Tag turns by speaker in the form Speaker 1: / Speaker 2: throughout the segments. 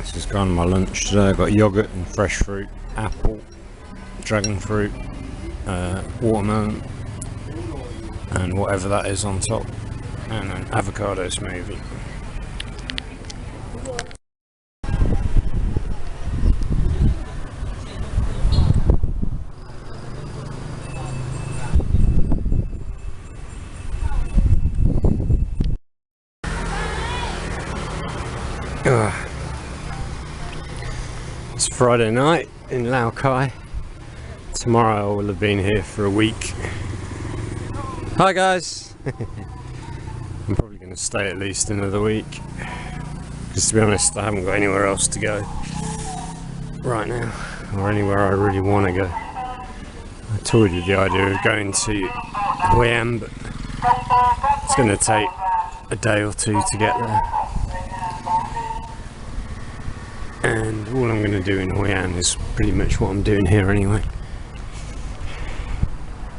Speaker 1: This is kind of my lunch today. I've got yogurt and fresh fruit, apple, dragon fruit, watermelon, and whatever that is on top, and an avocado smoothie. It's Friday night in Lào Cai. Tomorrow I will have been here for a week. Hi guys! I'm probably going to stay at least another week, because to be honest I haven't got anywhere else to go right now, or anywhere I really want to go. I told you the idea of going to Hue An, but it's going to take a day or two to get there. And all I'm going to do in Hue An is pretty much what I'm doing here anyway.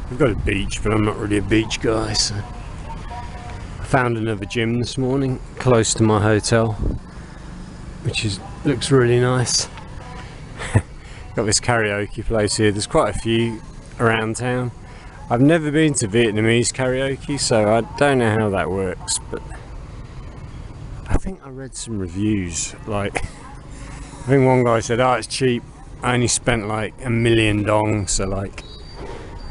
Speaker 1: We've got a beach, but I'm not really a beach guy, so I found another gym this morning close to my hotel, which looks really nice. Got this karaoke place here. There's quite a few around town. I've never been to Vietnamese karaoke, so I don't know how that works, but I think I read some reviews, like I think one guy said, oh, it's cheap, I only spent like $1 million dong, so like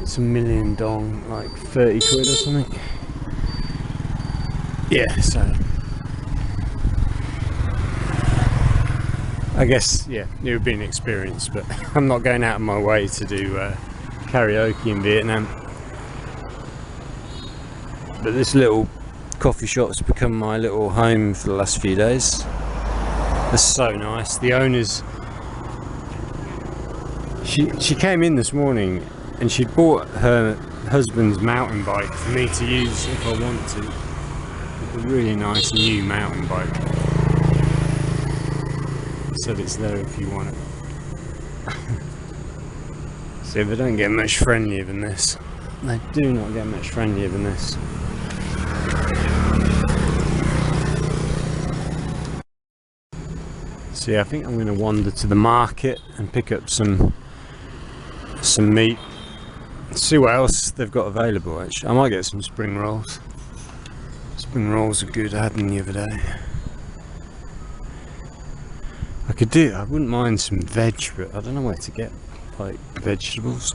Speaker 1: it's $1 million dong, like 30 quid or something. Yeah, so I guess, yeah, it would be an experience, but I'm not going out of my way to do karaoke in Vietnam. But this little coffee shop's become my little home for the last few days. It's so nice. The owners, she came in this morning and she bought her husband's mountain bike for me to use if I want to. It's a really nice new mountain bike. Said it's there if you want it. See, they don't get much friendlier than this. They do not get much friendlier than this. So yeah, I think I'm going to wander to the market and pick up some meat. See what else they've got available. Actually, I might get some spring rolls. Spring rolls are good. I had them the other day. I wouldn't mind some veg, but I don't know where to get like vegetables.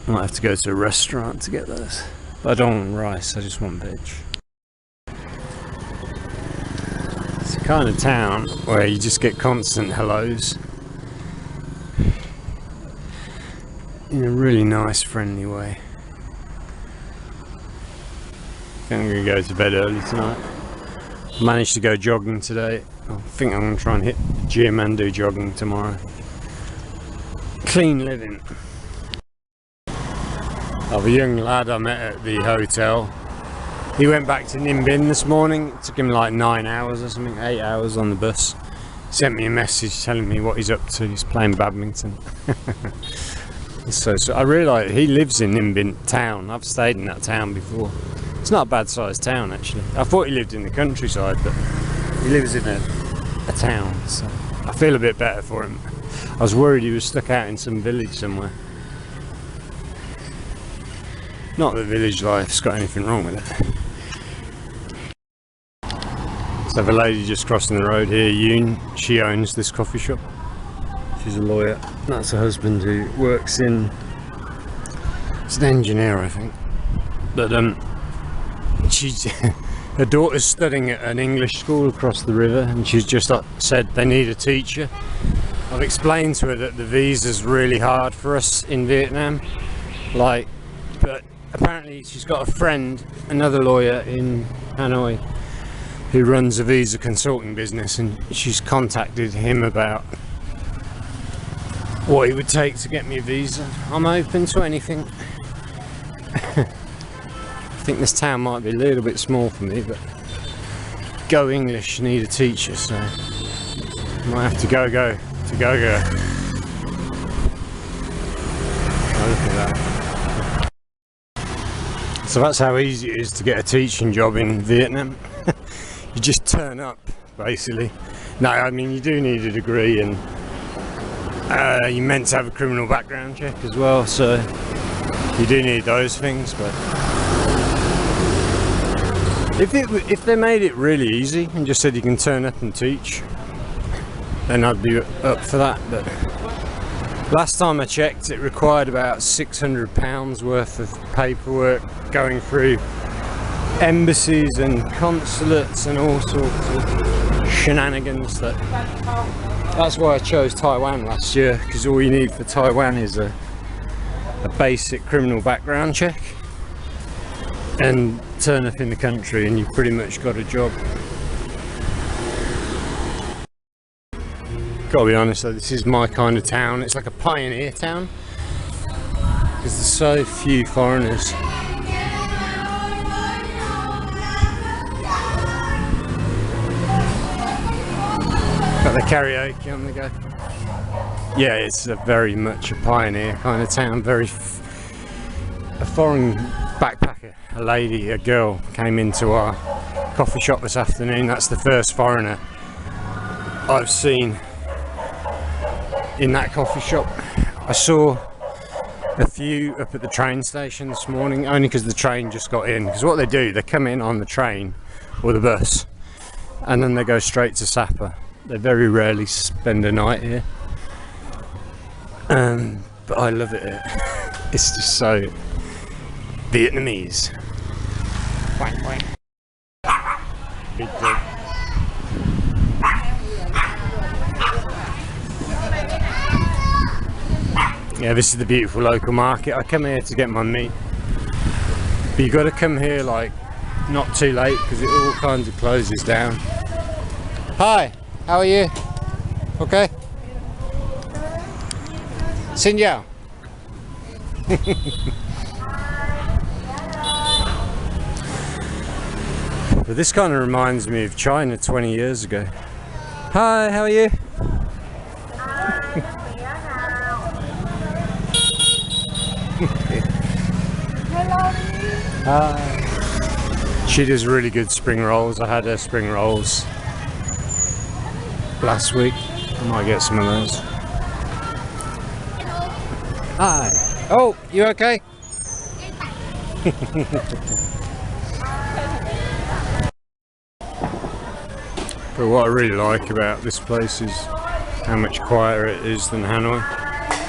Speaker 1: I might have to go to a restaurant to get those. But I don't want rice, I just want veg. It's the kind of town where you just get constant hellos in a really nice, friendly way. I think I'm going to go to bed early tonight. Managed to go jogging today. I think I'm going to try and hit the gym and do jogging tomorrow. Clean living. Of a young lad I met at the hotel. He went back to Ninh Bình this morning. It took him like 9 hours or something, 8 hours on the bus. He sent me a message telling me what he's up to. He's playing badminton. So I realised he lives in Ninh Bình town. I've stayed in that town before. It's not a bad sized town actually. I thought he lived in the countryside, but he lives in a town, so I feel a bit better for him. I was worried he was stuck out in some village somewhere. Not that village life's got anything wrong with it. So the lady just crossing the road here, Yoon, she owns this coffee shop. She's a lawyer. That's her husband who works in, he's an engineer I think. But her daughter's studying at an English school across the river, and she's just said they need a teacher. I've explained to her that the visa's really hard for us in Vietnam, but apparently she's got a friend, another lawyer in Hanoi, who runs a visa consulting business, and she's contacted him about what it would take to get me a visa. I'm open to anything. I think this town might be a little bit small for me, but go English, need a teacher, so I might have to go. Oh, look at that. So that's how easy it is to get a teaching job in Vietnam. You just turn up, basically. No, I mean you do need a degree, and you're meant to have a criminal background check as well, so you do need those things. But if they made it really easy and just said you can turn up and teach, then I'd be up for that. But last time I checked, it required about £600 worth of paperwork going through embassies and consulates and all sorts of shenanigans. That's why I chose Taiwan last year, because all you need for Taiwan is a basic criminal background check and turn up in the country and you've pretty much got a job. Gotta be honest though, this is my kind of town. It's like a pioneer town because there's so few foreigners. Got the karaoke on the go. Yeah, it's very much a pioneer kind of town. A foreign backpacker, a lady, a girl, came into our coffee shop this afternoon. That's the first foreigner I've seen in that coffee shop. I saw a few up at the train station this morning, only because the train just got in. Because what they do, they come in on the train or the bus and then they go straight to Sapa. They very rarely spend a night here, but I love it here. It's just so Vietnamese. Quack, quack. Big dog. Yeah, this is the beautiful local market. I come here to get my meat, but you got to come here like not too late because it all kinds of closes down. Hi, how are you? Okay. Xin chào. But this kind of reminds me of China 20 years ago. Hi, how are you? She does really good spring rolls. I had her spring rolls last week. I might get some of those. Hi. Oh, you okay? But what I really like about this place is how much quieter it is than Hanoi.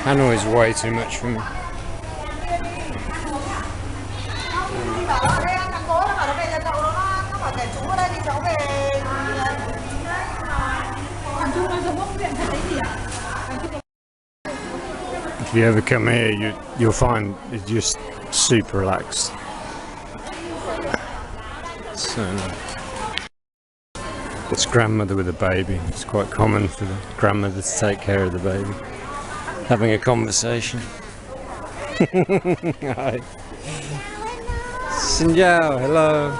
Speaker 1: Hanoi is way too much for me. If you ever come here, you'll find it's just super relaxed. So nice. It's grandmother with a baby. It's quite common for the grandmother to take care of the baby. Having a conversation. Hi. Xin chào, hello.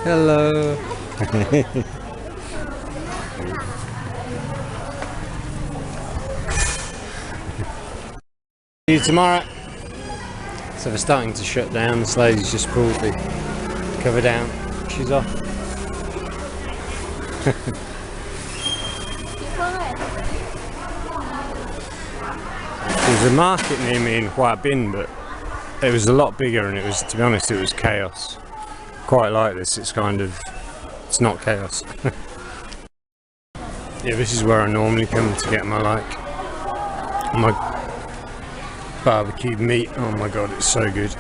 Speaker 1: Hello. See you tomorrow. So they're starting to shut down. This lady's just pulled the cover down. She's off. There's a market near me in Hua Bin, but it was a lot bigger and it was, to be honest, it was chaos. Quite like this, it's not chaos. Yeah, this is where I normally come to get my barbecued meat. Oh my god, it's so good.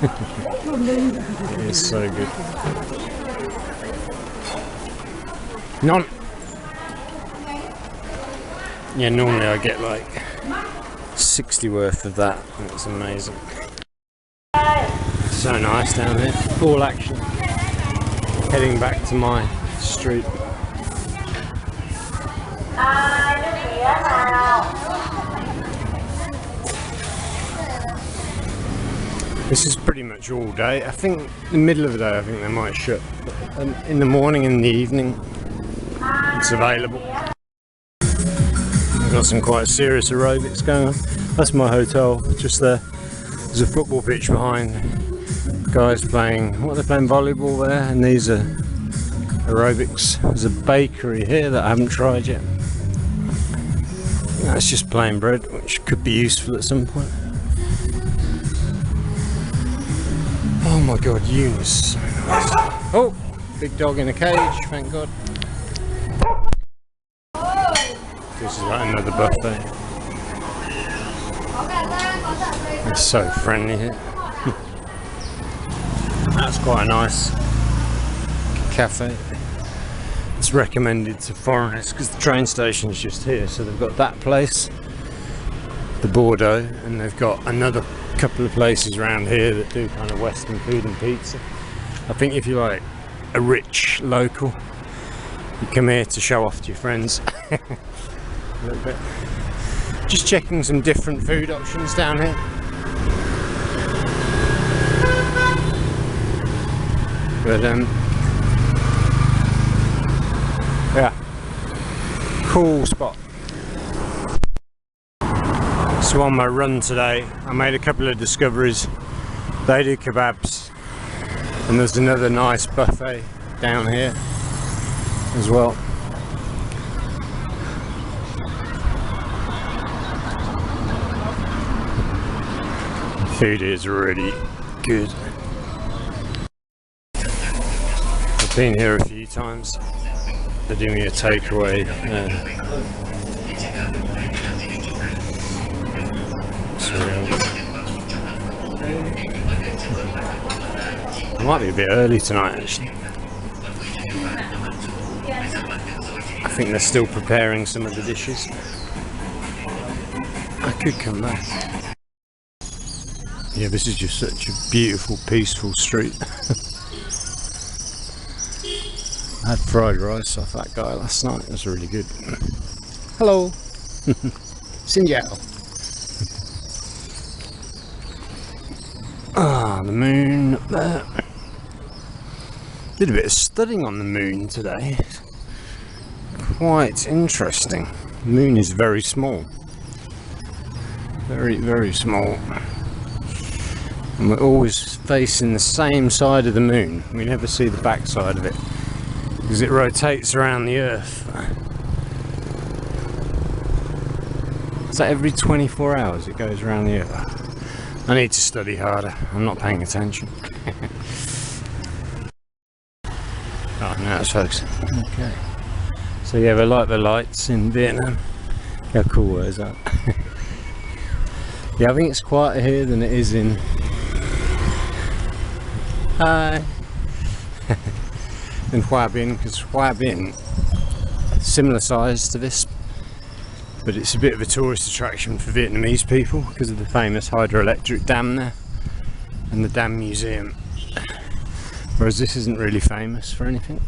Speaker 1: It is so good. Yeah, normally I get like 60 worth of that. It's amazing. So nice down here. All action. Heading back to my street. This is pretty much all day. I think the middle of the day I think they might shut. But in the morning and the evening it's available. I've got some quite serious aerobics going on. That's my hotel just there. There's a football pitch behind. Guys playing, what are they playing, volleyball there, and these are aerobics. There's a bakery here that I haven't tried yet. That's just plain bread, which could be useful at some point. Oh my god, Eunice. Oh, big dog in a cage, thank god. This is like another buffet. They're so friendly here. That's quite a nice cafe. It's recommended to foreigners because the train station is just here. So they've got that place, the Bordeaux, and they've got another couple of places around here that do kind of Western food and pizza. I think if you're like a rich local, you come here to show off to your friends. A little bit. Just checking some different food options down here. But yeah, cool spot. So on my run today, I made a couple of discoveries. They do kebabs, and there's another nice buffet down here as well. Food is really good. I've been here a few times. They're doing a takeaway. It might be a bit early tonight actually. I think they're still preparing some of the dishes. I could come back. Yeah, this is just such a beautiful, peaceful street. I had fried rice off that guy last night. It was really good. Hello. Sinjao. Ah, the moon up there. Did a bit of studying on the moon today. Quite interesting. The moon is very small. Very, very small. And we're always facing the same side of the moon. We never see the back side of it because it rotates around the Earth. So every 24 hours it goes around the Earth. I need to study harder. I'm not paying attention. Oh, now it's focusing. Okay. So yeah, they like the lights in Vietnam. How cool is that? Yeah, I think it's quieter here than it is in... Hi! in Hoa Binh, because Hoa Binh, similar size to this, but it's a bit of a tourist attraction for Vietnamese people because of the famous hydroelectric dam there and the dam museum, whereas this isn't really famous for anything.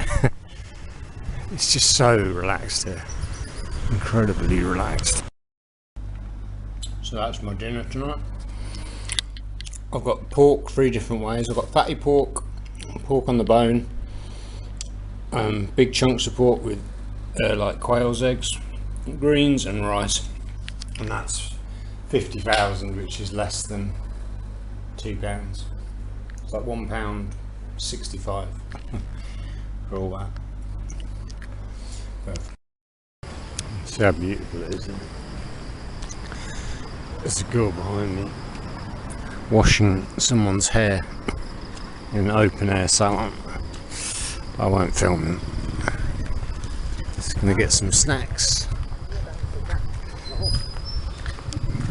Speaker 1: It's just so relaxed here, incredibly relaxed. So that's my dinner tonight. I've got pork 3 different ways. I've got fatty pork, pork on the bone, big chunks of pork with like quail's eggs, greens and rice, and that's 50,000, which is less than £2. It's like £1.65 for all that. Perfect. See how beautiful it is, isn't it? There's a girl behind me washing someone's hair in an open air salon. I won't film him. Just gonna get some snacks.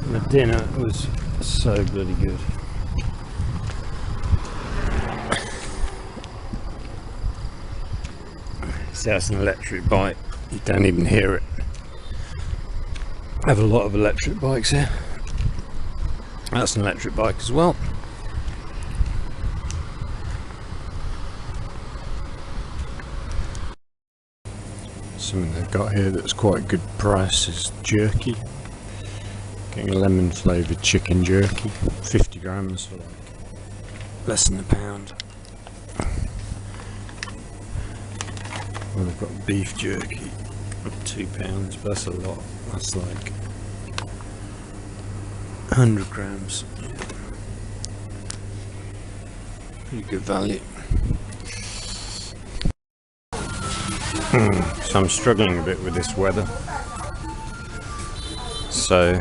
Speaker 1: The dinner was so bloody good. See, that's an electric bike. You don't even hear it. I have a lot of electric bikes here. That's an electric bike as well. Something they've got here that's quite a good price is jerky. Getting a lemon flavoured chicken jerky, 50 grams for like less than £1. Well, they've got beef jerky at £2, but that's a lot. That's like 100 grams. Pretty good value. So I'm struggling a bit with this weather. So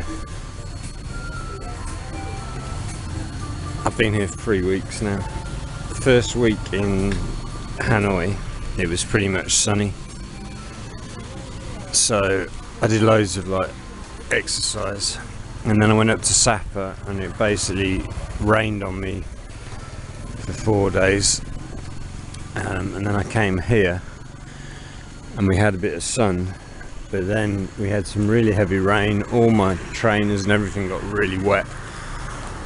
Speaker 1: I've been here for 3 weeks now. The first week in Hanoi, it was pretty much sunny. So I did loads of like exercise, and then I went up to Sapa and it basically rained on me for 4 days. And then I came here and we had a bit of sun, but then we had some really heavy rain. All my trainers and everything got really wet.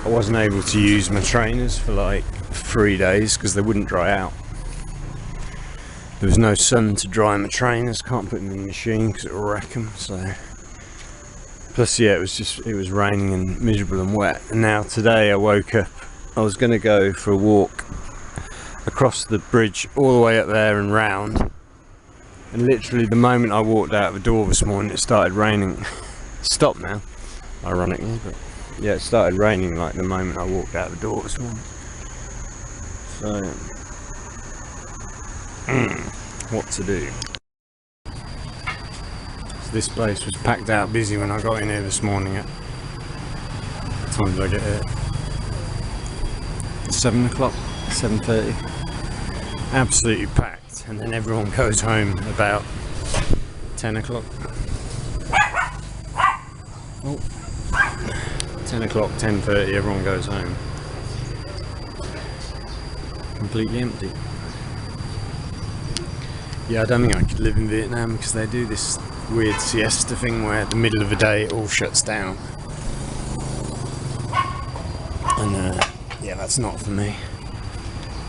Speaker 1: I wasn't able to use my trainers for like 3 days because they wouldn't dry out. There was no sun to dry my trainers, can't put them in the machine because it'll wreck them. So plus, yeah, it was raining and miserable and wet. And now today I woke up, I was going to go for a walk across the bridge all the way up there and round, and literally the moment I walked out of the door this morning it started raining. Stopped now, ironically, but yeah, it started raining like the moment I walked out of the door this morning. So what to do? So this place was packed out busy when I got in here this morning. At what time did I get here? 7 o'clock, 7:30. Absolutely packed, and then everyone goes home about 10 o'clock. Oh, 10 o'clock, 10:30, everyone goes home. Completely empty. Yeah, I don't think I could live in Vietnam because they do this weird siesta thing where at the middle of the day it all shuts down. And yeah, that's not for me.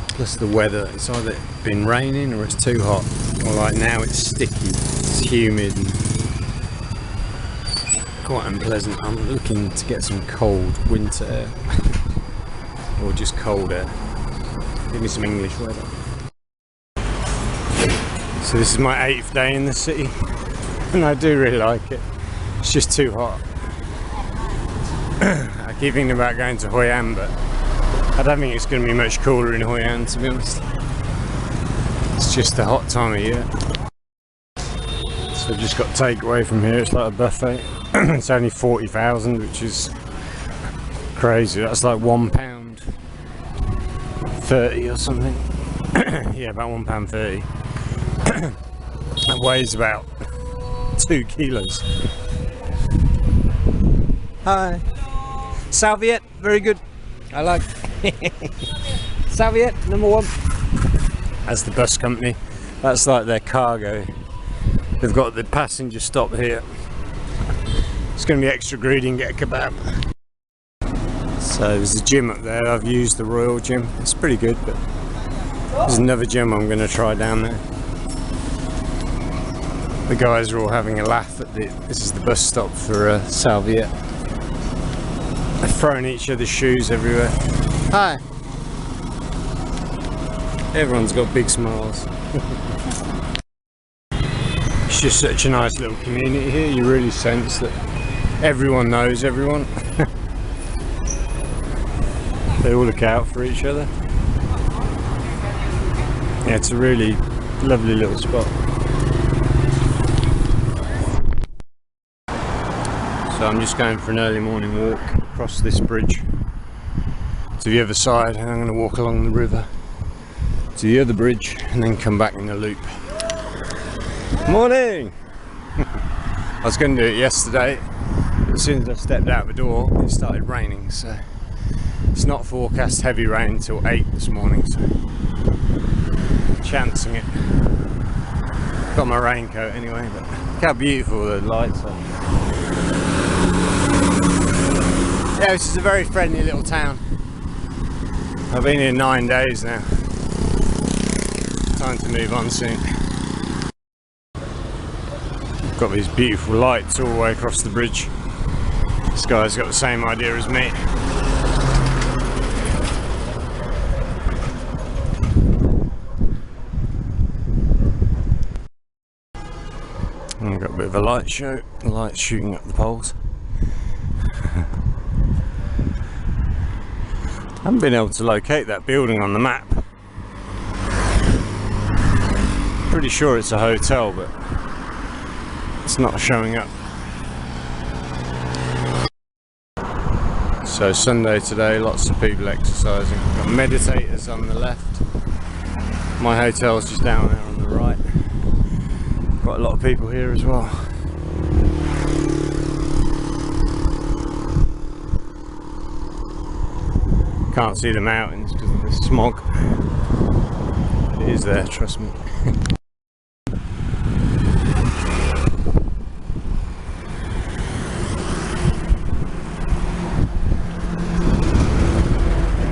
Speaker 1: Plus the weather, it's either been raining or it's too hot, or like now it's sticky, it's humid and quite unpleasant. I'm looking to get some cold winter air or just cold air. Give me some English weather. So this is my 8th day in the city and I do really like it. It's just too hot. I keep thinking about going to Hoi An, but I don't think it's going to be much cooler in Hoi An, to be honest. It's just the hot time of year. So I've just got takeaway from here. It's like a buffet. It's only 40,000, which is crazy. That's like £1.30 or something. Yeah, about £1.30. That weighs about 2 kilos. Hi. Salviette, very good. I like. Salviette, #1. That's the bus company. That's like their cargo. They've got the passenger stop here. It's going to be extra greedy and get a kebab. So there's a gym up there. I've used the Royal Gym. It's pretty good, but there's another gym I'm going to try down there. The guys are all having a laugh at this is the bus stop for Salviette. They're throwing each other's shoes everywhere. Hi. Everyone's got big smiles. It's just such a nice little community here. You really sense that everyone knows everyone. They all look out for each other. Yeah, it's a really lovely little spot. So I'm just going for an early morning walk across this bridge to the other side, and I'm going to walk along the river to the other bridge and then come back in a loop. Morning! I was going to do it yesterday, but as soon as I stepped out the door it started raining, so it's not forecast heavy rain until 8 this morning, so chancing it. Got my raincoat anyway, but look how beautiful the lights are. Yeah, this is a very friendly little town. I've been here 9 days now. Time to move on soon. Got these beautiful lights all the way across the bridge. This guy's got the same idea as me. And I've got a bit of a light show. The light's shooting up the poles. I haven't been able to locate that building on the map. Pretty sure it's a hotel, but it's not showing up. So Sunday today, lots of people exercising. Got meditators on the left. My hotel's just down there on the right. Quite a lot of people here as well. Can't see the mountains because of the smog. It is there, trust me.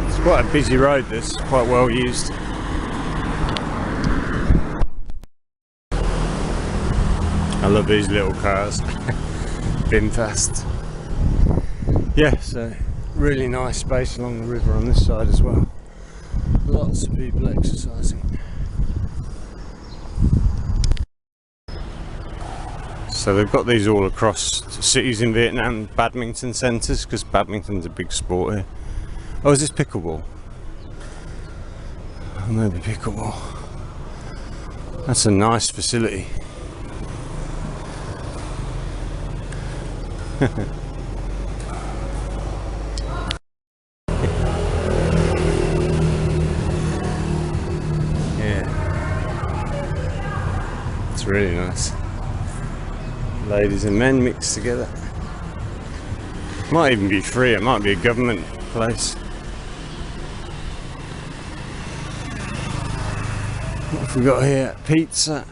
Speaker 1: It's quite a busy road, this, quite well used. I love these little cars. Bin fast. Yeah, so really nice space along the river on this side as well. Lots of people exercising. So they've got these all across cities in Vietnam, badminton centres, because badminton's a big sport here. Oh, is this pickleball? Oh, maybe pickleball. That's a nice facility. Yeah, it's really nice. Ladies and men mixed together. Might even be free. It might be a government place. What have we got here? Pizza,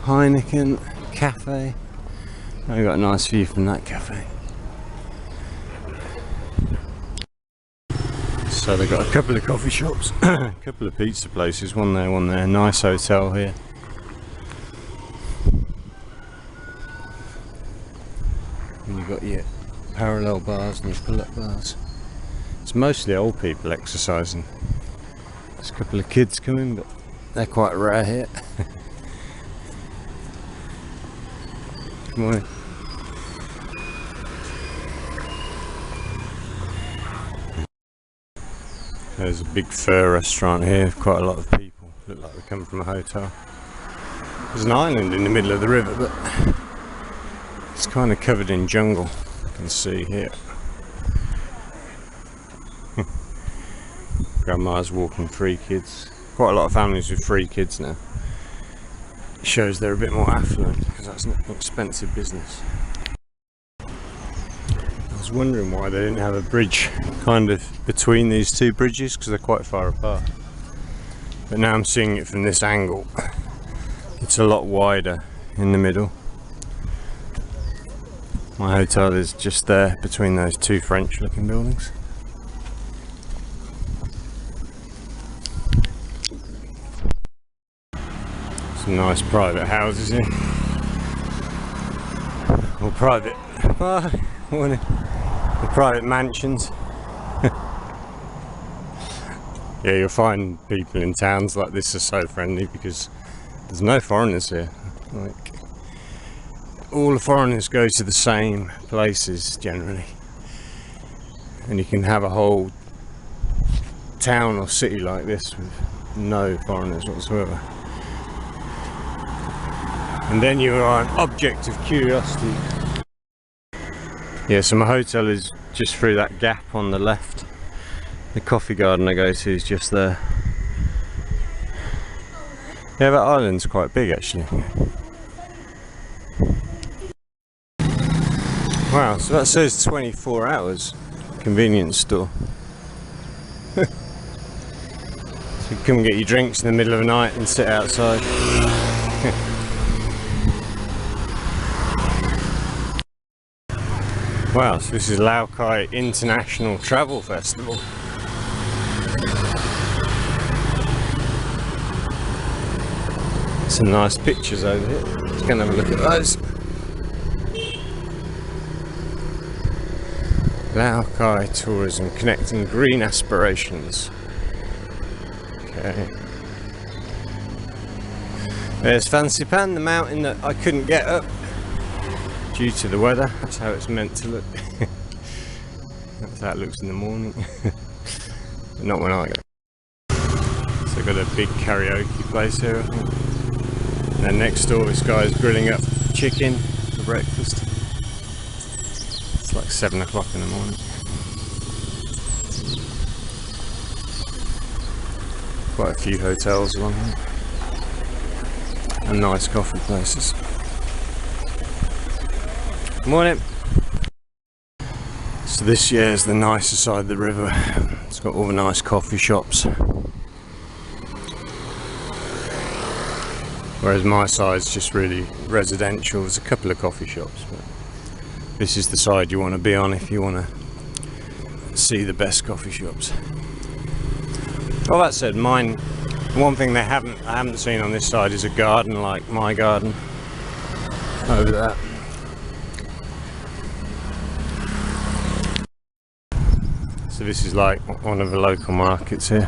Speaker 1: Heineken, cafe. Oh, we've got a nice view from that cafe. So they've got a couple of coffee shops, a couple of pizza places, one there, one there. Nice hotel here. And you've got your parallel bars and your pull-up bars. It's mostly old people exercising. There's a couple of kids coming, but they're quite rare here. Good morning. There's a big fur restaurant here, quite a lot of people. Look like they come from a hotel. There's an island in the middle of the river, but it's kind of covered in jungle. You can see here. Grandma's walking 3 kids. Quite a lot of families with 3 kids now. It shows they're a bit more affluent, because that's not an expensive business. I was wondering why they didn't have a bridge kind of between these 2 bridges, because they're quite far apart. But now I'm seeing it from this angle. It's a lot wider in the middle. My hotel is just there between those 2 French looking buildings. Some nice private houses here. Or private private mansions. Yeah, you'll find people in towns like this are so friendly because there's no foreigners here. Like, all the foreigners go to the same places generally, and you can have a whole town or city like this with no foreigners whatsoever. And then you are an object of curiosity. Yeah, so my hotel is just through that gap on the left. The coffee garden I go to is just there. Yeah, that island's quite big actually. Wow, so that says 24 hours convenience store. So you come and get your drinks in the middle of the night and sit outside. Wow, so this is Lào Cai International Travel Festival. Some nice pictures over here. Let's go and have a look at those. Lào Cai Tourism, connecting green aspirations. Okay. There's Fancy Pan, the mountain that I couldn't get up due to the weather. That's how it's meant to look. That's how it looks in the morning. But not when I go. They've got a big karaoke place here, I think. And then next door, this guy's grilling up chicken for breakfast. It's like 7 o'clock in the morning. Quite a few hotels along here. And nice coffee places. Morning! So this year is the nicer side of the river. It's got all the nice coffee shops. Whereas my side's just really residential. There's a couple of coffee shops, but this is the side you want to be on if you want to see the best coffee shops. Well, that said, one thing I haven't seen on this side is a garden like my garden over there. So this is like one of the local markets here.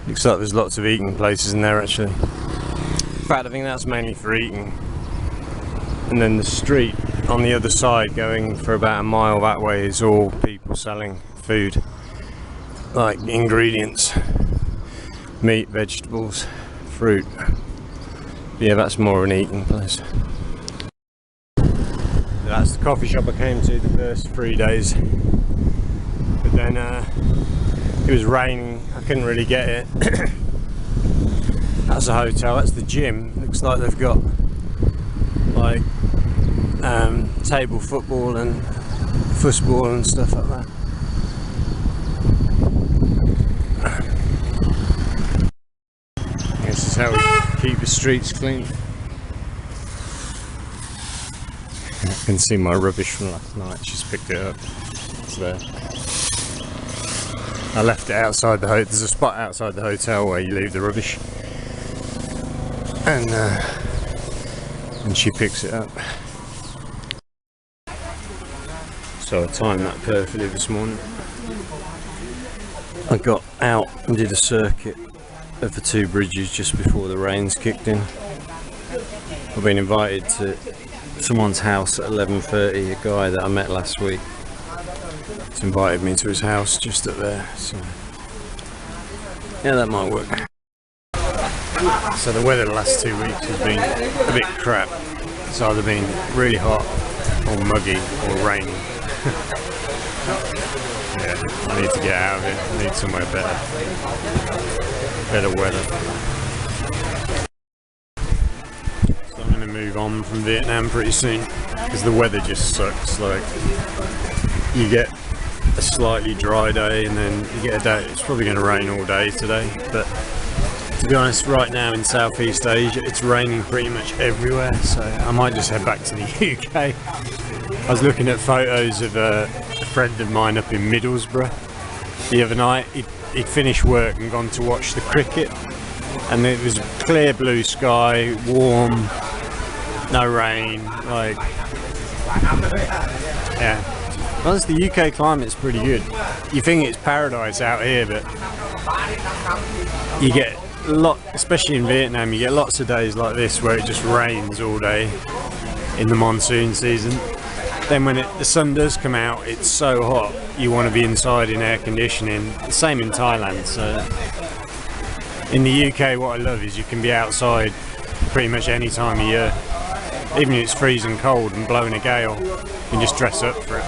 Speaker 1: Looks like there's lots of eating places in there actually. In fact, I think that's mainly for eating. And then the street on the other side going for about a mile that way is all people selling food. Like ingredients, meat, vegetables, fruit. Yeah, that's more of an eating place. That's the coffee shop I came to the first 3 days. But then it was raining, I couldn't really get it. That's a hotel, that's the gym. Looks like they've got like table football and football and stuff like that. This is how we keep the streets clean. I can see my rubbish from last night, just picked it up. It's there. I left it outside the hotel. There's a spot outside the hotel where you leave the rubbish. And she picks it up. So I timed that perfectly this morning. I got out and did a circuit of the 2 bridges just before the rains kicked in. I've been invited to someone's house at 11:30, a guy that I met last week. He's invited me to his house just up there, so yeah, that might work. So the weather the last 2 weeks has been a bit crap. It's either been really hot or muggy or raining. Yeah, I need to get out of it. I need somewhere better weather. So I'm going to move on from Vietnam pretty soon because the weather just sucks. Like, you get a slightly dry day and then you get a day, it's probably going to rain all day today, but to be honest, right now in Southeast Asia it's raining pretty much everywhere, so I might just head back to the UK. I was looking at photos of a friend of mine up in Middlesbrough the other night. He'd finished work and gone to watch the cricket, and it was clear blue sky, warm, no rain, like, yeah. Honestly, the UK climate's pretty good. You think it's paradise out here, but you get a lot, especially in Vietnam, you get lots of days like this where it just rains all day in the monsoon season. Then when the sun does come out, it's so hot you want to be inside in air conditioning. The same in Thailand. So in the UK, what I love is you can be outside pretty much any time of year. Even if it's freezing cold and blowing a gale, you can just dress up for it.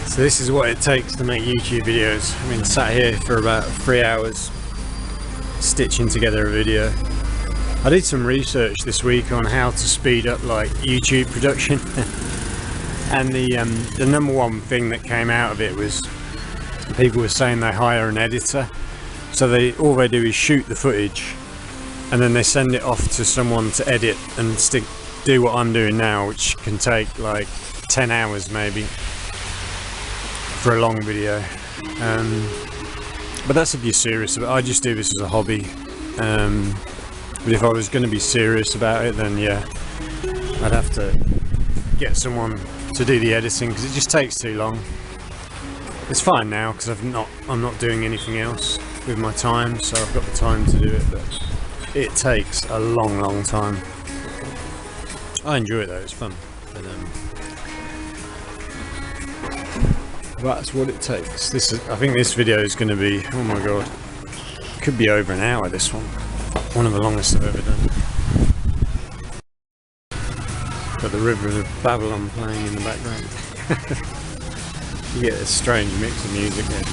Speaker 1: So this is what it takes to make YouTube videos. I've been sat here for about 3 hours stitching together a video. I did some research this week on how to speed up like YouTube production and the number one thing that came out of it was people were saying they hire an editor, so all they do is shoot the footage and then they send it off to someone to edit and do what I'm doing now, which can take like 10 hours maybe for a long video. But that's if you're serious about it. I just do this as a hobby. But if I was going to be serious about it, then yeah, I'd have to get someone to do the editing because it just takes too long. It's fine now because I'm not doing anything else with my time, so I've got the time to do it, but it takes a long time. I enjoy it though, it's fun. But, That's what it takes. This is, I think this video is going to be, oh my god, could be over an hour this one. One of the longest I've ever done. Got the River of Babylon playing in the background. You get a strange mix of music there.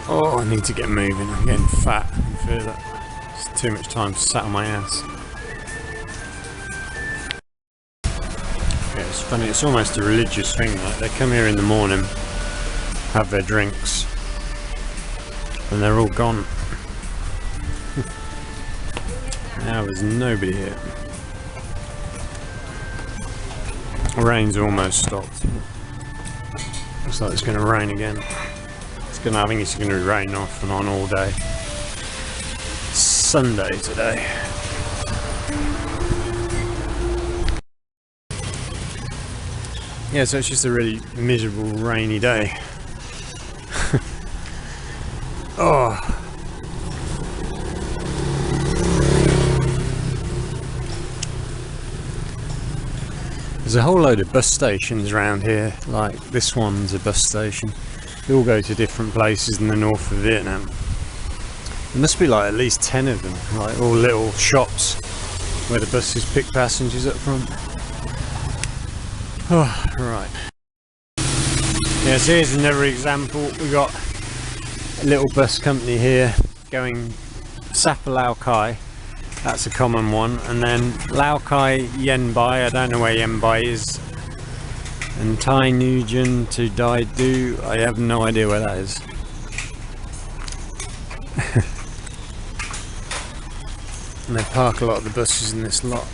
Speaker 1: Oh, I need to get moving. I'm getting fat. I can feel that. It's too much time sat on my ass. Yeah, it's funny. It's almost a religious thing. Like they come here in the morning, have their drinks, and they're all gone. Now there's nobody here. The rain's almost stopped. Looks like it's going to rain again. I think it's going to rain off and on all day. Sunday today. Yeah, so it's just a really miserable rainy day. Oh. There's a whole load of bus stations around here, like this one's a bus station. They all go to different places in the north of Vietnam. There must be like at least 10 of them, like all little shops where the buses pick passengers up front. Oh, right. Yeah, so here's another example. We've got a little bus company here going Sapa Lào Cai. That's a common one. And then Lào Cai Yen Bai, I don't know where Yen Bai is. And Thai Nugent to Dai Du, I have no idea where that is. And they park a lot of the buses in this lot.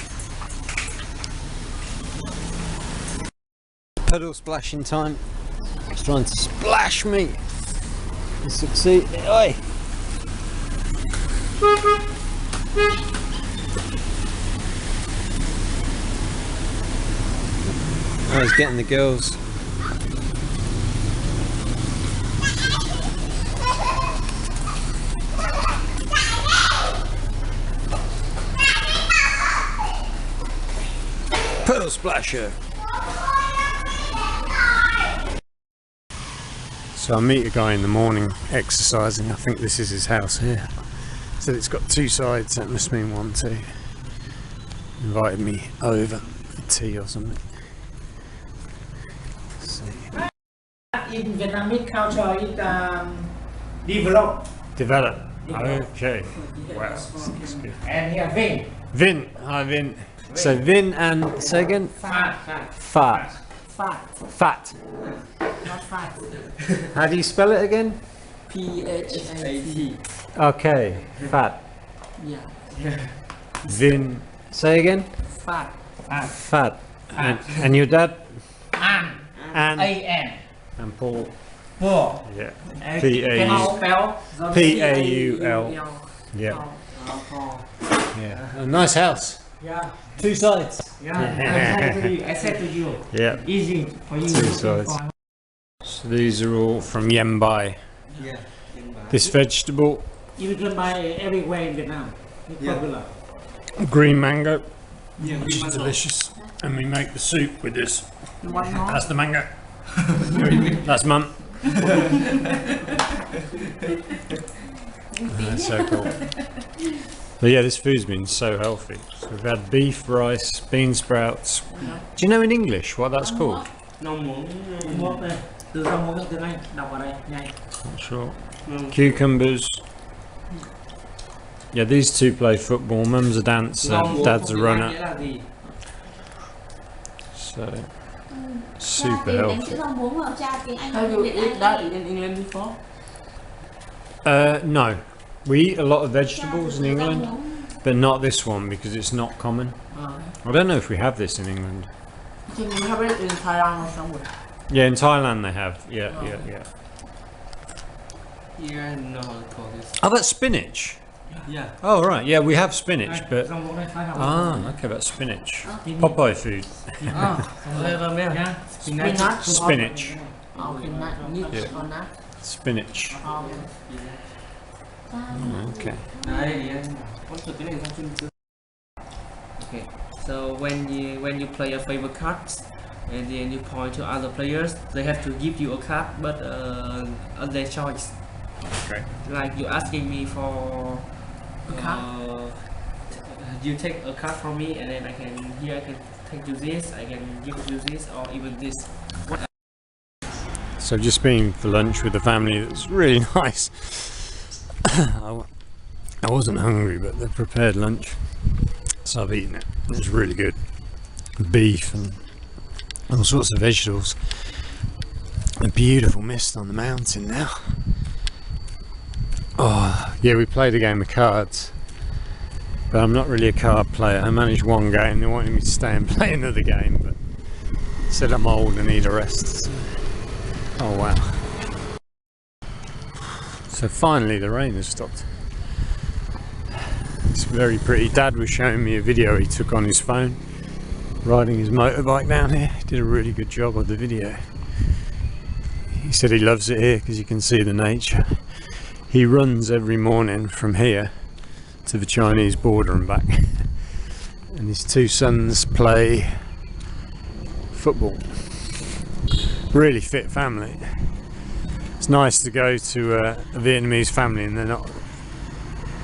Speaker 1: Puddle splashing time. It's trying to splash me. You succeed. Oi! I was getting the girls. Puddle splasher. So I meet a guy in the morning exercising. I think this is his house here. So it's got two sides, that must mean 1, 2. Invited me over for tea or something.
Speaker 2: In Vietnamese culture, it develop.
Speaker 1: Develop. Okay. Wow.
Speaker 2: And here, Vin.
Speaker 1: Vin. Hi, Vin. So Vin and say again?
Speaker 2: Fat.
Speaker 1: Fat.
Speaker 2: Fat.
Speaker 1: Fat.
Speaker 2: Not fat.
Speaker 1: How do you spell it again?
Speaker 2: P-H-A-T.
Speaker 1: Okay. Fat.
Speaker 2: Yeah.
Speaker 1: Vin. Say again?
Speaker 2: Fat.
Speaker 1: Fat. And your dad?
Speaker 2: An.
Speaker 1: And
Speaker 2: A-N.
Speaker 1: And Paul.
Speaker 2: Paul.
Speaker 1: Yeah.
Speaker 2: Can you spell?
Speaker 1: P-A-U-L. Yeah. Yeah. A nice house.
Speaker 2: Yeah.
Speaker 1: Two sides.
Speaker 2: Yeah. I said to you.
Speaker 1: Yeah.
Speaker 2: Easy for you.
Speaker 1: Two sides. So these are all from Yen Bai.
Speaker 2: Yeah.
Speaker 1: This vegetable.
Speaker 2: You can buy everywhere in Vietnam. It's popular.
Speaker 1: Green mango.
Speaker 2: Yeah,
Speaker 1: which is delicious. And we make the soup with this.
Speaker 2: What more?
Speaker 1: That's the mango. That's mum. That's so cool. But yeah, this food's been so healthy. So we've had beef, rice, bean sprouts. Do you know in English what that's called?
Speaker 2: Not
Speaker 1: sure. Cucumbers. Yeah, these two play football. Mum's a dancer, dad's a runner. So super healthy.
Speaker 2: Have you eaten that in England before?
Speaker 1: No. We eat a lot of vegetables in England, but not this one because it's not common. I don't know if we have this in England.
Speaker 2: You have it in Thailand or somewhere?
Speaker 1: Yeah, in Thailand they have. Yeah.
Speaker 2: Yeah, no, I call this.
Speaker 1: Oh, that's spinach.
Speaker 2: Yeah.
Speaker 1: Oh right, yeah, we have spinach, but okay, that's spinach. Popeye food. Spinach. Yeah. Spinach. Okay.
Speaker 2: Okay. So when you play your favorite cards, and then you point to other players, they have to give you a card, but on their choice.
Speaker 1: Okay.
Speaker 2: Like you asking me for
Speaker 3: A card?
Speaker 2: you take a card from me, and then I can take you this, I can give you this, or even this.
Speaker 1: So I've just been for lunch with the family. It was really nice. I wasn't hungry, but they prepared lunch, so I've eaten it. It was really good. Beef and all sorts of vegetables. A beautiful mist on the mountain now. Oh yeah, we played a game of cards, but I'm not really a card player. I managed one game. They wanted me to stay and play another game, but said I'm old and need a rest. So. Oh wow. So finally the rain has stopped. It's very pretty. Dad was showing me a video he took on his phone riding his motorbike down here. He did a really good job of the video. He said he loves it here because you can see the nature. He runs every morning from here to the Chinese border and back. And his two sons play football. Really fit family. It's nice to go to a Vietnamese family and they're not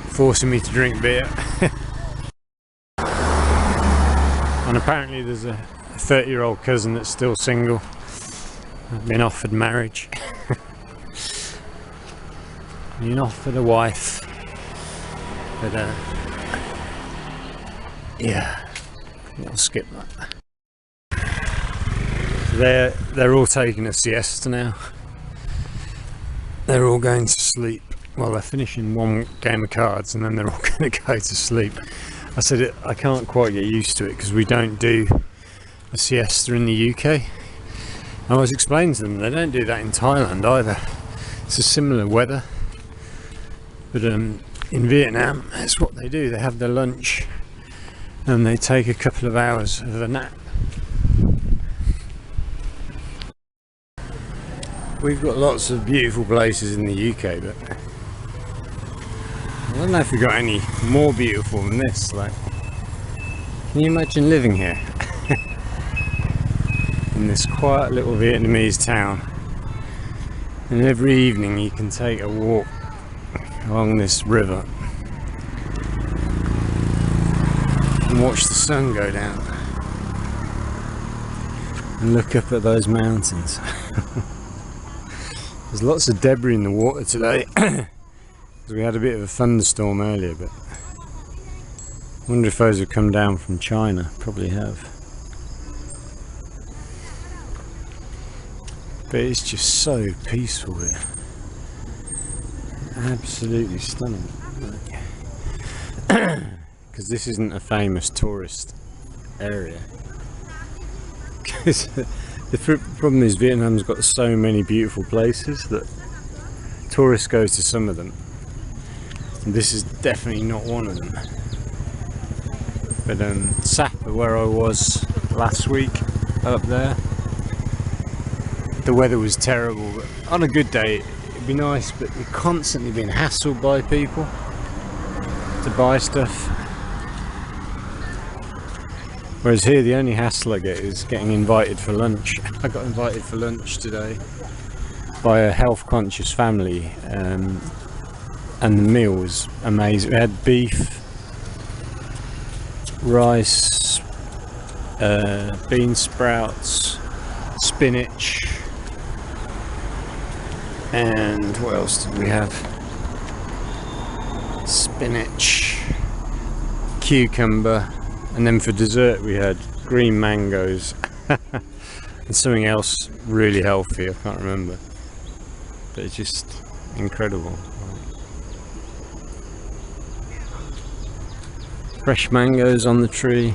Speaker 1: forcing me to drink beer. And apparently there's a 30-year-old cousin that's still single. I've been offered marriage. Been offered a wife. But yeah, I'll skip that. They're all taking a siesta now. They're all going to sleep. Well, they're finishing one game of cards and then they're all going to go to sleep. I said I can't quite get used to it because we don't do a siesta in the UK. And I was explaining to them they don't do that in Thailand either. It's a similar weather, but in Vietnam that's what they do. They have their lunch and they take a couple of hours of a nap. We've got lots of beautiful places in the UK, but I don't know if we've got any more beautiful than this. Like, can you imagine living here? In this quiet little Vietnamese town, and every evening you can take a walk along this river and watch the sun go down and look up at those mountains. There's lots of debris in the water today. We had a bit of a thunderstorm earlier, but I wonder if those have come down from China. Probably have. But it's just so peaceful here. Absolutely stunning. Because this isn't a famous tourist area. Because the problem is Vietnam's got so many beautiful places that tourists go to some of them. And this is definitely not one of them. But Sapa, where I was last week, up there, the weather was terrible. But on a good day it'd be nice, but we're constantly being hassled by people to buy stuff. Whereas here the only hassle I get is getting invited for lunch. I got invited for lunch today by a health conscious family, and the meal was amazing. We had beef, rice, bean sprouts, spinach, and what else did we have? Spinach, cucumber, and then for dessert we had green mangoes and something else really healthy, I can't remember, but it's just incredible. Fresh mangoes on the tree.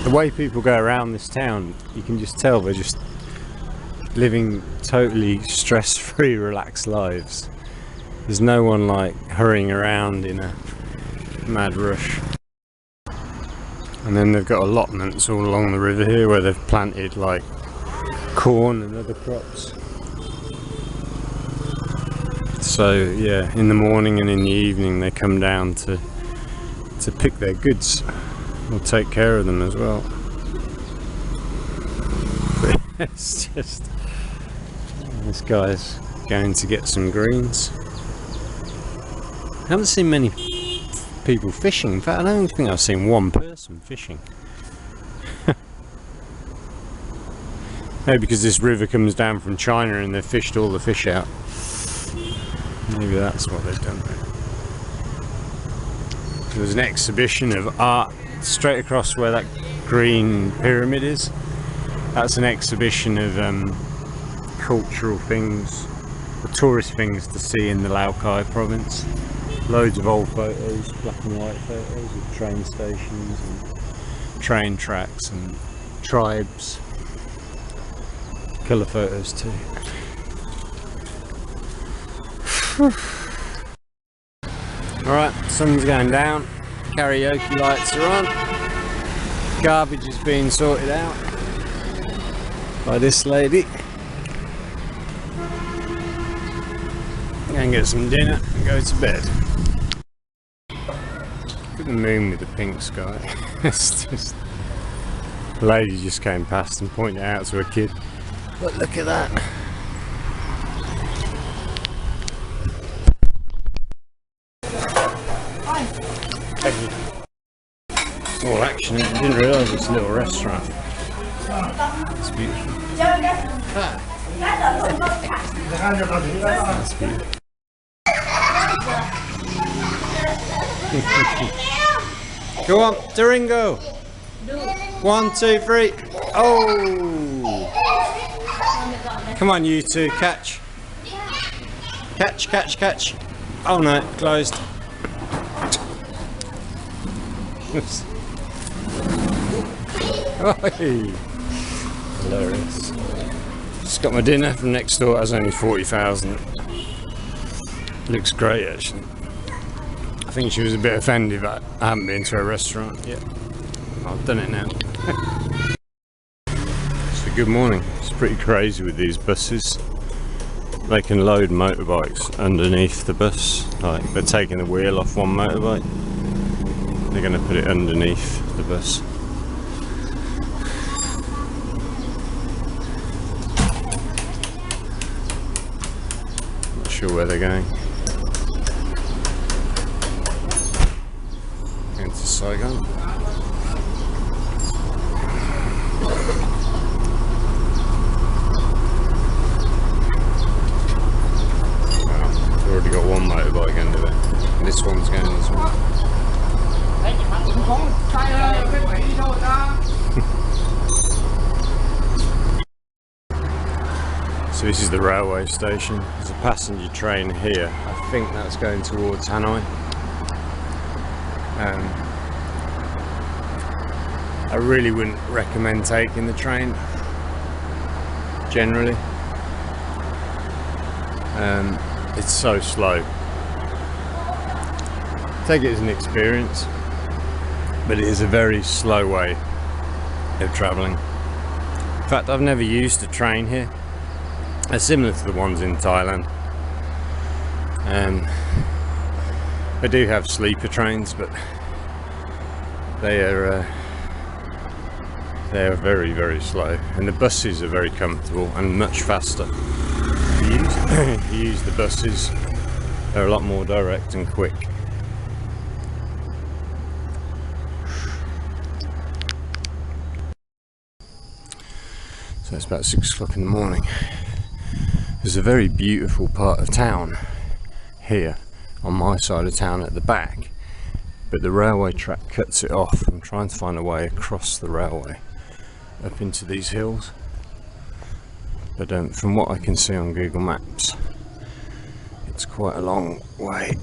Speaker 1: The way people go around this town, you can just tell they're just living totally stress-free, relaxed lives. There's no one like hurrying around in a mad rush. And then they've got allotments all along the river here where they've planted like corn and other crops. So yeah, in the morning and in the evening they come down to to pick their goods. We'll take care of them as well. But it's just, this guy's going to get some greens. I haven't seen many people fishing. In fact, I don't think I've seen one person fishing. Maybe because this river comes down from China and they've fished all the fish out. Maybe that's what they've done there. There's an exhibition of art straight across where that green pyramid is. That's an exhibition of cultural things, or tourist things to see in the Lào Cai province. Loads of old photos, black and white photos of train stations and train tracks and tribes. Colour photos too. Alright, sun's going down, karaoke lights are on, garbage is being sorted out by this lady. Go and get some dinner and go to bed. Look at the moon with the pink sky. It's just, the lady just came past and pointed it out to her kid. But look at that. All action. I didn't realise it's a little restaurant. It's beautiful. That's beautiful. Go on, Duringo. 1, 2, 3. Oh! Come on, you two, catch. Catch, catch, catch. Oh no, closed. Hilarious. Just got my dinner from next door. It was only 40,000. Looks great actually. I think she was a bit offended that I haven't been to a restaurant yet. I've done it now. So good morning. It's pretty crazy with these buses. They can load motorbikes underneath the bus. Like they're taking the wheel off one motorbike. They're going to put it underneath the bus. Not sure where they're going. Going to Saigon. Already got one motorbike under there. This one's going this way. So this is the railway station. There's a passenger train here. I think that's going towards Hanoi. I really wouldn't recommend taking the train generally. It's so slow. Take it as an experience, but it is a very slow way of travelling. In fact, I've never used a train here. They're similar to the ones in Thailand. They do have sleeper trains, but they are very, very slow, and the buses are very comfortable and much faster. If you use the buses, they're a lot more direct and quick. So it's about 6 o'clock in the morning. There's a very beautiful part of town here on my side of town at the back, but the railway track cuts it off. I'm trying to find a way across the railway up into these hills, but from what I can see on Google Maps, it's quite a long way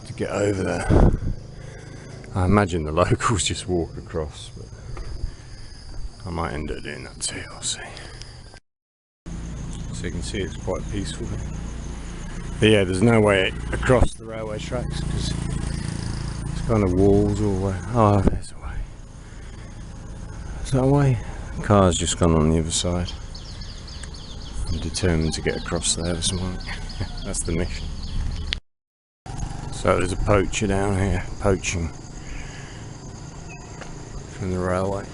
Speaker 1: to get over there. I imagine the locals just walk across, but I might end up doing that too, I'll see. So you can see it's quite peaceful here. But yeah, there's no way across the railway tracks because it's kind of walls all the way. Oh, there's a way. Is that a way? The car's just gone on the other side. I'm determined to get across there this morning. That's the mission. So there's a poacher down here poaching from the railway.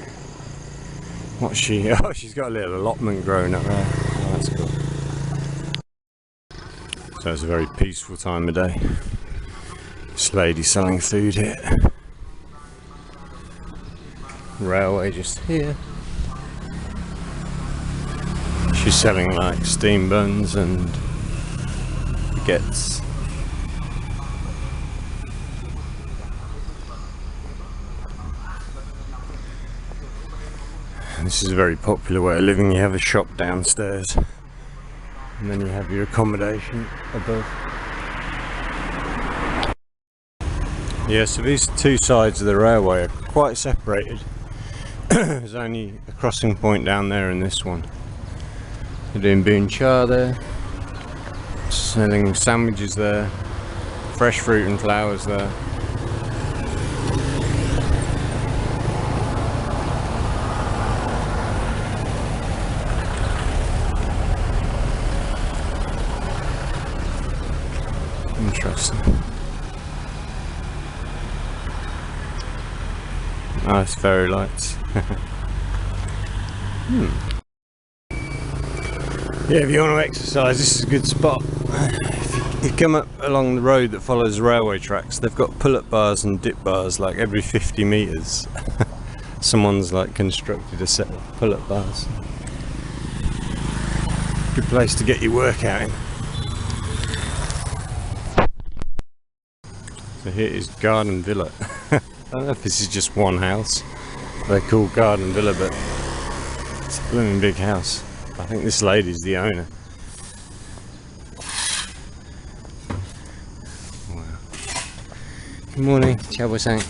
Speaker 1: What's she? Oh, she's got a little allotment growing up there. Oh, that's cool. So it's a very peaceful time of day. This lady selling food here. Railway just here. She's selling like steam buns and baguettes. This is a very popular way of living. You have a shop downstairs and then you have your accommodation above. Yeah, so these two sides of the railway are quite separated. There's only a crossing point down there and this one. They're doing boon cha there, selling sandwiches there, fresh fruit and flowers there. Interesting. Nice fairy lights. Yeah, if you want to exercise, this is a good spot. If you come up along the road that follows the railway tracks, they've got pull-up bars and dip bars like every 50 metres. Someone's like constructed a set of pull-up bars. Good place to get your workout in. So here is Garden Villa. I don't know if this is just one house. They're called Garden Villa, but it's a blooming big house. I think this lady's the owner. Wow. Good morning, ciao boy-san.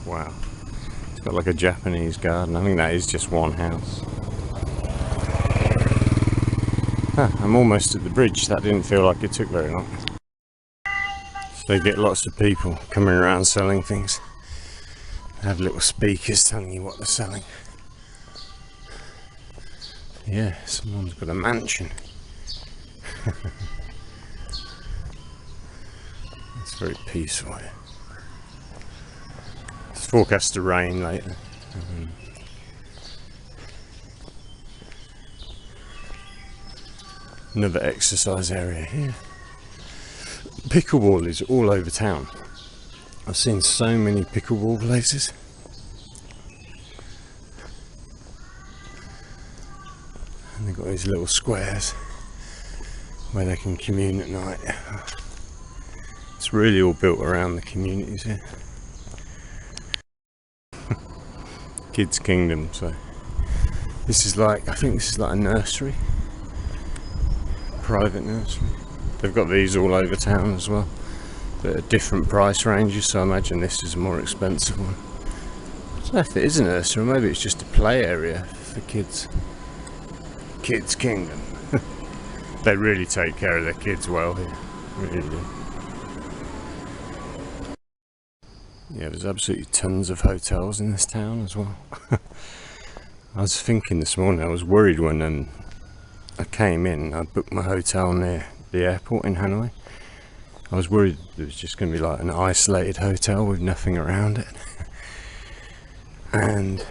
Speaker 1: Wow. It's got like a Japanese garden. I think that is just one house. I'm almost at the bridge. That didn't feel like it took very long. So they get lots of people coming around selling things. They have little speakers telling you what they're selling. Yeah, someone's got a mansion. It's very peaceful here. It's forecast to rain later. Another exercise area here. Pickleball is all over town. I've seen so many pickleball places. And they've got these little squares where they can commune at night. It's really all built around the communities here. Kids Kingdom, so this is like, I think this is like a nursery. Private nursery. They've got these all over town as well, but at different price ranges, so I imagine this is a more expensive one. I don't know if it is a nursery, or maybe it's just a play area for kids. Kids Kingdom. They really take care of their kids well here, really do. Yeah, there's absolutely tons of hotels in this town as well. I was thinking this morning, I was worried when I came in, I booked my hotel near the airport in Hanoi. I was worried it was just going to be like an isolated hotel with nothing around it. And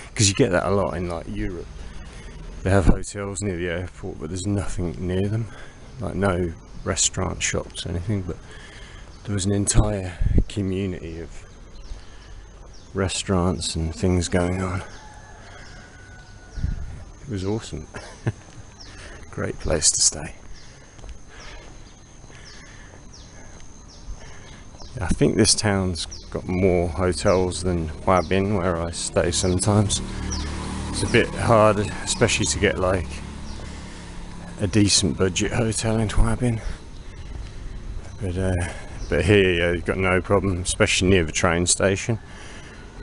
Speaker 1: because you get that a lot in like Europe, they have hotels near the airport but there's nothing near them, like no restaurant, shops, anything, but there was an entire community of restaurants and things going on. It was awesome. Great place to stay. I think this town's got more hotels than Hua Bin, where I stay sometimes. It's a bit harder, especially to get like a decent budget hotel in Hua Bin. But here, yeah, you've got no problem, especially near the train station.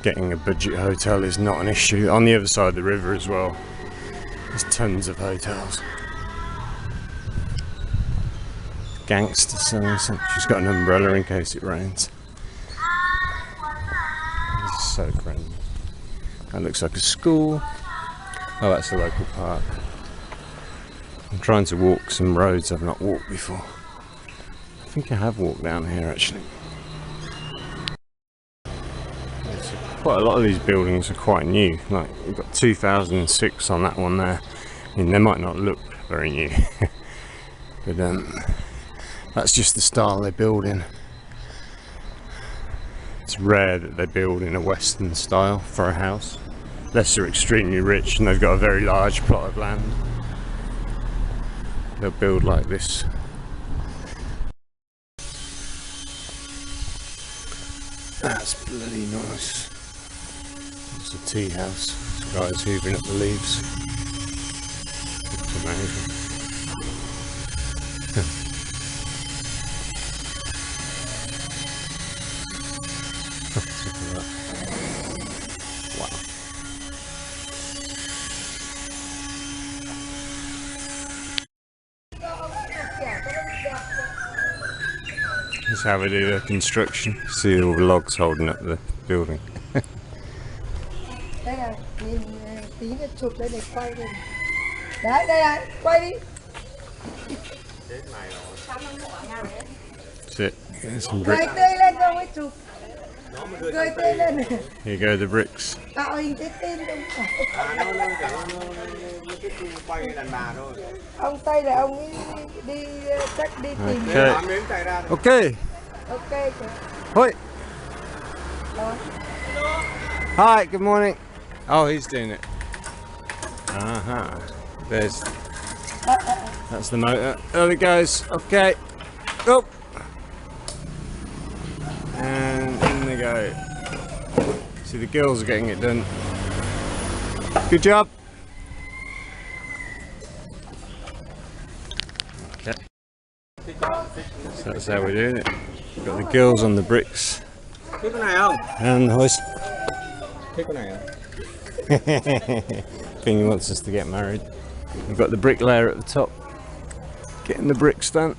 Speaker 1: Getting a budget hotel is not an issue. On the other side of the river as well, there's tons of hotels. Gangster selling something. She's got an umbrella in case it rains. This is so friendly. That looks like a school. Oh, that's the local park. I'm trying to walk some roads I've not walked before. I think I have walked down here actually. Quite a lot of these buildings are quite new. Like you've got 2006 on that one there. I mean, they might not look very new, but that's just the style they build in. It's rare that they build in a Western style for a house, unless they're extremely rich and they've got a very large plot of land. They'll build like this. That's bloody nice. It's a tea house. This guy's hoovering up the leaves. Looks amazing. Look at that. Wow. That's how we do their construction. See all the logs holding up the building.
Speaker 4: Đây là nhìn tí nữa chụp đây để quay lên. Đấy, đây này, quay đi.
Speaker 1: That's it. Get some
Speaker 4: Cười
Speaker 1: bricks.
Speaker 4: tươi lên rồi mới chụp. Cười tươi lên.
Speaker 1: Here go the bricks.
Speaker 4: Tạo hình cái tên không phải. Ông Tây là ông ấy đi chắc đi tìm.
Speaker 1: Okay. Okay.
Speaker 4: Ok.
Speaker 1: Hoi. Hi, good morning. Oh, he's doing it. There's. That's the motor. There it goes. Okay. Go. And in they go. See, the girls are getting it done. Good job. Okay. So that's how we're doing it. Got the girls on the bricks. And the hoist. Thingy wants us to get married. We've got the bricklayer at the top, getting the bricks done.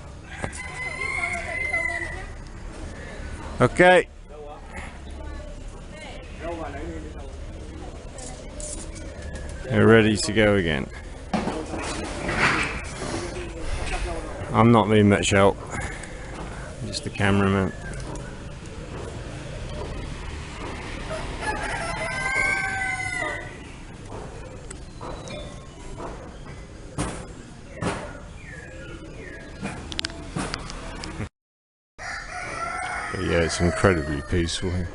Speaker 1: Okay. We're ready to go again. I'm not being much help, just the cameraman. But yeah, it's incredibly peaceful here.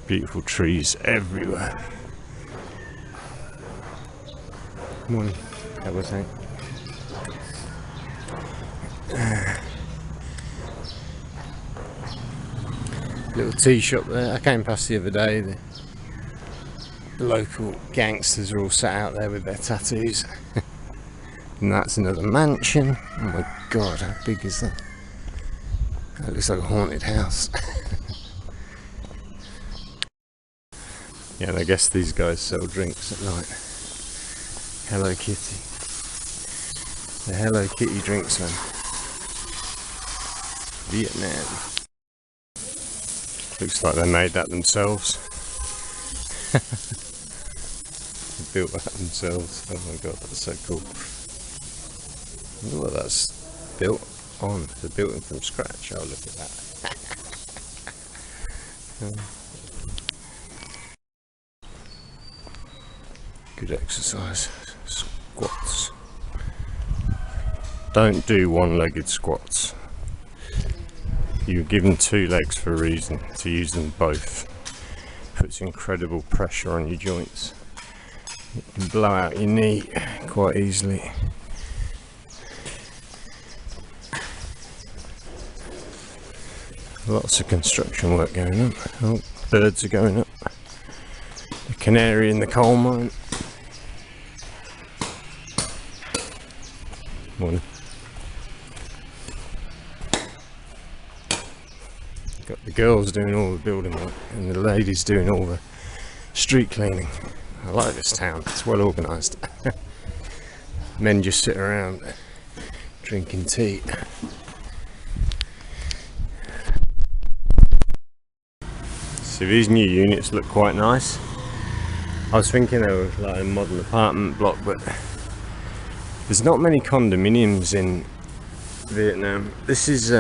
Speaker 1: Beautiful trees everywhere. Morning. That was it. Little tea shop there. I came past the other day. The local gangsters are all sat out there with their tattoos. And that's another mansion. Oh my god, how big is that? That looks like a haunted house. Yeah, and I guess these guys sell drinks at night. Hello Kitty. The Hello Kitty drinks, man. Vietnam. Looks like they made that themselves. They built that themselves. Oh my god, that's so cool. I wonder what that's built on. They're built from scratch. Oh, look at that. Good exercise. Squats. Don't do one-legged squats. You're given two legs for a reason, to use them both. Puts incredible pressure on your joints. You can blow out your knee quite easily. Lots of construction work going on. Oh, birds are going up. The canary in the coal mine. Morning. Got the girls doing all the building work and the ladies doing all the street cleaning. I like this town, it's well organised. Men just sit around drinking tea. So these new units look quite nice. I was thinking they were like a modern apartment block, but There's not many condominiums in Vietnam. This is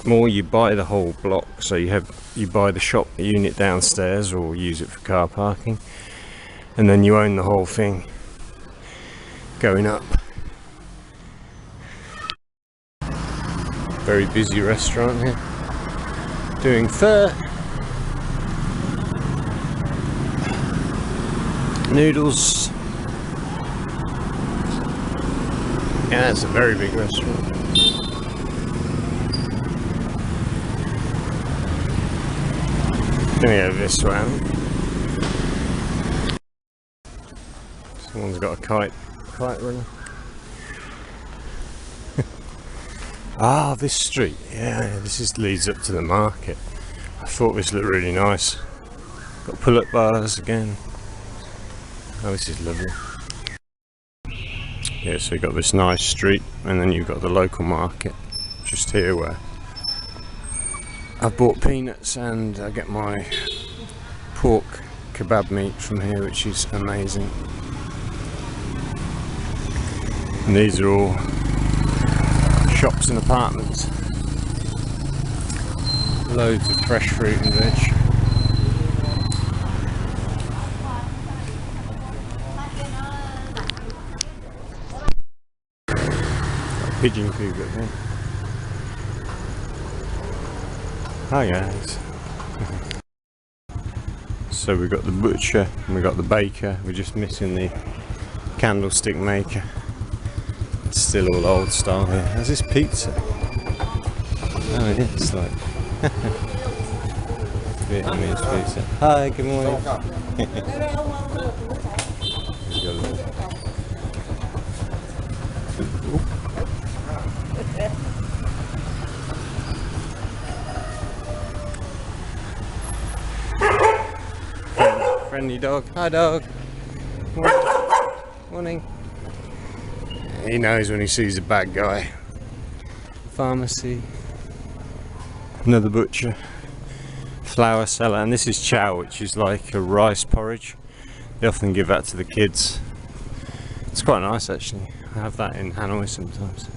Speaker 1: more you buy the whole block, so you buy the shop unit downstairs or use it for car parking, and then you own the whole thing going up. Very busy restaurant here, doing pho, noodles. Yeah, it's a very big restaurant. Gonna go this way. Someone's got a kite runner. Ah, this street. Yeah, this leads up to the market. I thought this looked really nice. Got pull-up bars again. Oh, this is lovely. Yeah, so you've got this nice street, and then you've got the local market just here where I've bought peanuts, and I get my pork kebab meat from here, which is amazing. And these are all shops and apartments. Loads of fresh fruit and veg. Pigeon coop up here. Hi guys. So we've got the butcher and we've got the baker. We're just missing the candlestick maker. It's still all old style here. How's this pizza? Oh, it is like Vietnamese pizza. Hi, good morning. Friendly dog. Hi, dog. Morning. He knows when he sees a bad guy. Pharmacy. Another butcher. Flour seller. And this is chow, which is like a rice porridge. They often give that to the kids. It's quite nice actually. I have that in Hanoi sometimes.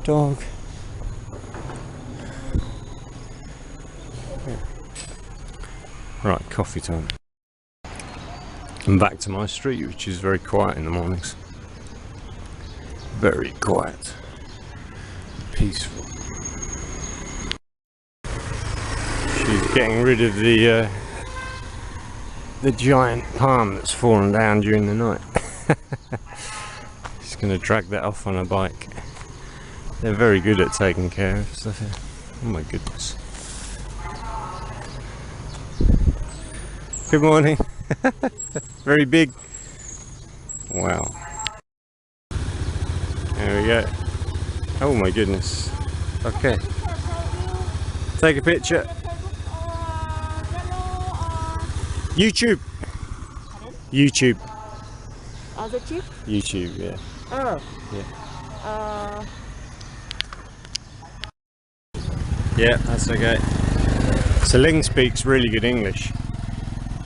Speaker 1: Dog. Yeah. Right, coffee time. And back to my street, which is very quiet in the mornings. Very quiet. Peaceful. She's getting rid of the giant palm that's fallen down during the night. She's going to drag that off on a bike. They're very good at taking care of stuff here. Oh my goodness. Good morning. Very big. Wow. There we go. Oh my goodness. Okay. Take a picture. YouTube. YouTube.
Speaker 4: Oh, the chip?
Speaker 1: YouTube, yeah.
Speaker 4: Oh.
Speaker 1: Yeah. Yeah, that's okay. So Ling speaks really good English.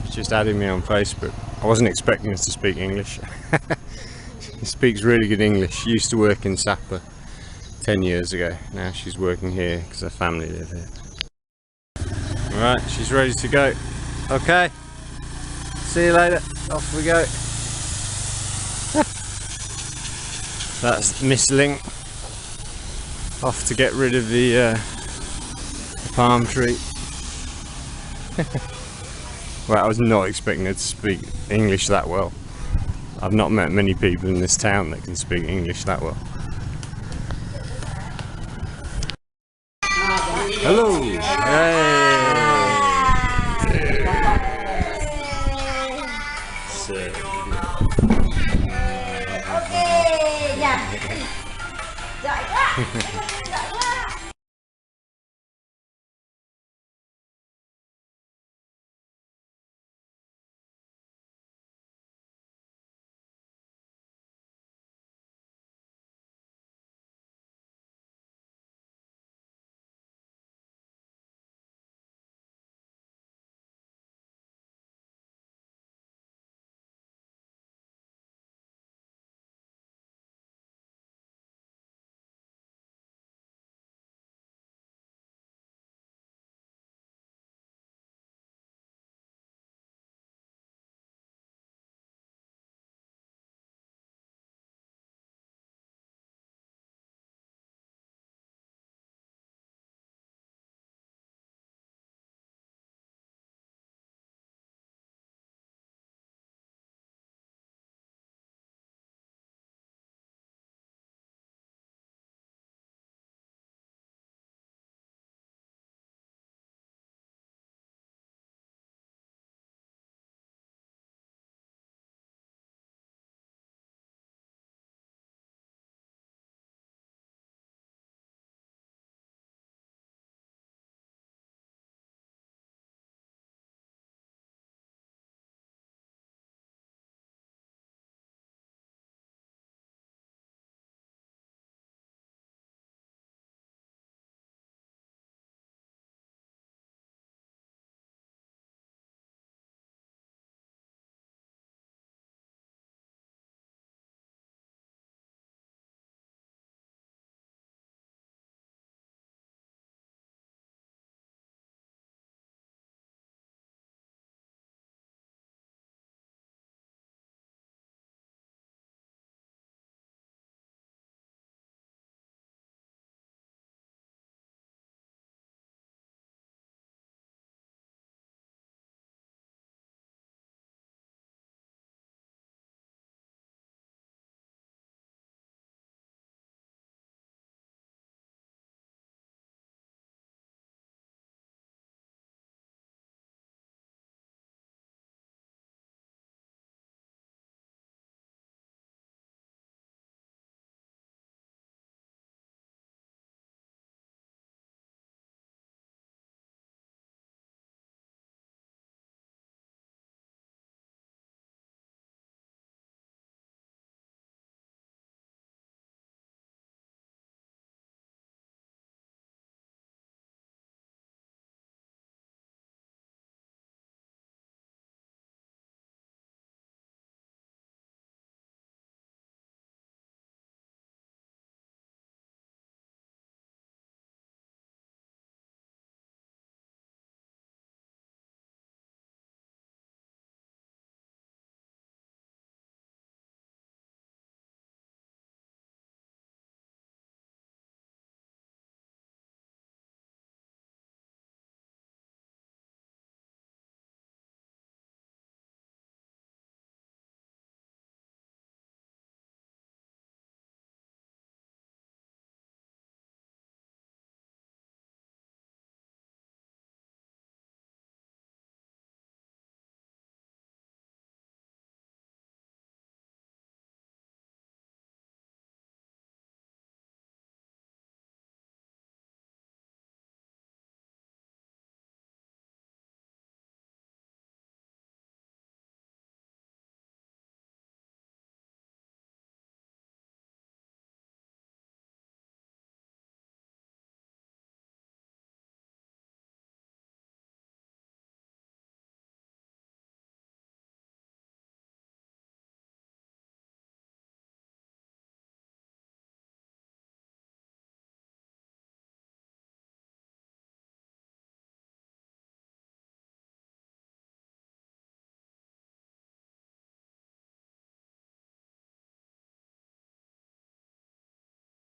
Speaker 1: He's just added me on Facebook. I wasn't expecting us to speak English. He speaks really good English. She used to work in Sapa 10 years ago. Now she's working here because her family live here. Alright, she's ready to go. Okay. See you later. Off we go. That's Miss Ling. Off to get rid of the palm tree. Well, I was not expecting her to speak English that well. I've not met many people in this town that can speak English that well. Hello! Hey!